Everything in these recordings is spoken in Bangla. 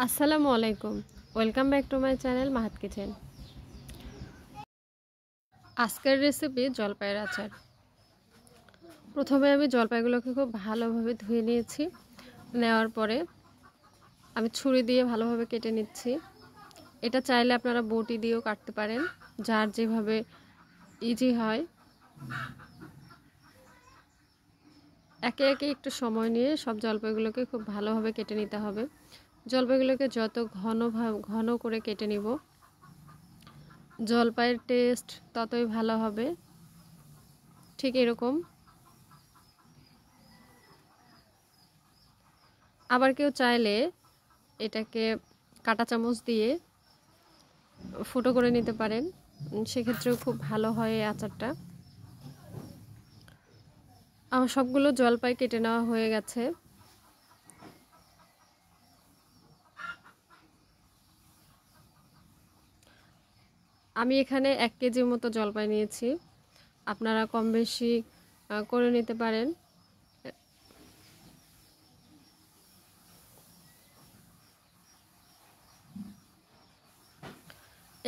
আসসালামু আলাইকুম, welcome back to my channel Mahato kitchen. আজকের রেসিপি জলপাইয়ের আচার। প্রথমে আমি জলপাইগুলোকে খুব ভালোভাবে ধুয়ে নিয়েছি। নেওয়ার পরে আমি ছুরি দিয়ে ভালোভাবে কেটে নিচ্ছি। এটা চাইলে আপনারা বটি দিয়েও কাটতে পারেন, যার যেভাবে ইজি হয়। একে একে একটু সময় নিয়ে সব জলপাইগুলোকে খুব ভালোভাবে কেটে নিতে হবে। জলপাইগুলোকে যত ঘন করে কেটে নিব, জলপাইয়ের টেস্ট ততই ভালো হবে। ঠিক এরকম। আবার কেউ চাইলে এটাকে কাঁটা চামচ দিয়ে ফুটো করে নিতে পারেন, সেক্ষেত্রেও খুব ভালো হয় এই আচারটা। আমার সবগুলো জলপাই কেটে নেওয়া হয়ে গেছে। আমি এখানে 1 কেজির মতো জলপাই নিয়েছি, আপনারা কম বেশি করে নিতে পারেন।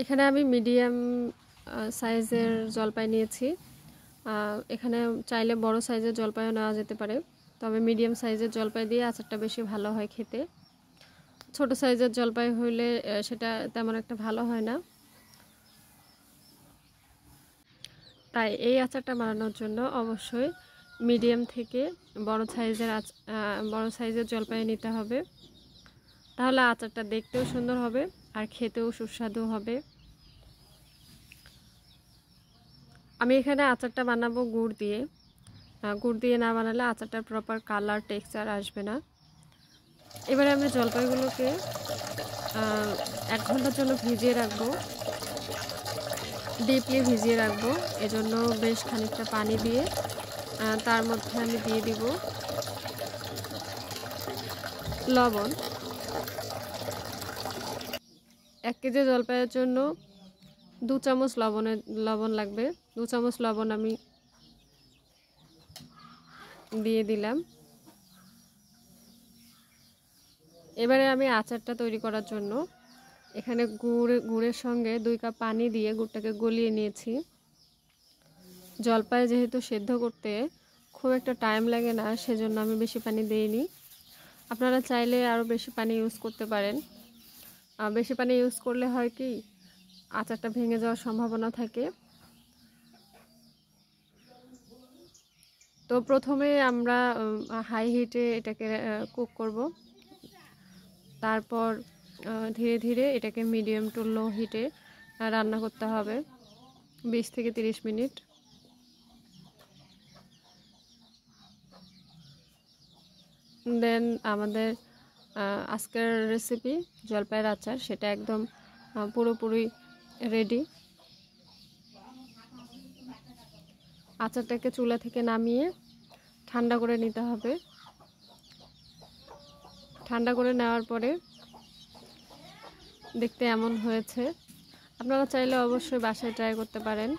এখানে আমি মিডিয়াম সাইজের জলপাই নিয়েছি। এখানে চাইলে বড় সাইজের জলপাইও নেওয়া যেতে পারে, তবে মিডিয়াম সাইজের জলপাই দিয়ে আচারটা বেশি ভালো হয় খেতে। ছোট সাইজের জলপাই হইলে সেটা তেমন একটা ভালো হয় না। তাই এই আচারটা বানানোর জন্য অবশ্যই মিডিয়াম থেকে বড় সাইজের জলপাই নিতে হবে। তাহলে আচারটা দেখতেও সুন্দর হবে আর খেতেও সুস্বাদু হবে। আমি এখানে আচারটা বানাবো গুড় দিয়ে। গুড় দিয়ে না বানালে আচারটার প্রপার কালার টেক্সচার আসবে না। এবারে আমি জলপাইগুলোকে 1 ঘন্টার জন্য ভিজিয়ে রাখবো, ডিপলি ভিজিয়ে রাখবো। এজন্য বেশ খানিকটা পানি দিয়ে তার মধ্যে আমি দিয়ে দিব লবণ। 1 কেজি জলপাইয়ের জন্য 2 চামচ লবণ লাগবে। 2 চামচ লবণ আমি দিয়ে দিলাম। এবারে আমি আচারটা তৈরি করার জন্য এখানে গুড়ের সঙ্গে 2 কাপ পানি দিয়ে গুড়টাকে গলিয়ে নিয়েছি। জলপাই যেহেতু সেদ্ধ করতে খুব একটা টাইম লাগে না, সেজন্য আমি বেশি পানি দিইনি। আপনারা চাইলে আরও বেশি পানি ইউজ করতে পারেন। বেশি পানি ইউজ করলে হয় কি, আচারটা ভেঙে যাওয়ার সম্ভাবনা থাকে। তো প্রথমে আমরা হাই হিটে এটাকে কুক করব। তারপর ধীরে ধীরে এটাকে মিডিয়াম টু লো হিটে রান্না করতে হবে 20 থেকে 30 মিনিট। দেন আমাদের আজকের রেসিপি জলপাইয়ের আচার সেটা একদম পুরোপুরি রেডি। আচারটাকে চুলা থেকে নামিয়ে ঠান্ডা করে নিতে হবে। ঠান্ডা করে নেওয়ার পরে দেখতে এমন হয়েছে। আপনারা চাইলে অবশ্যই বাসায় ট্রাই করতে পারেন।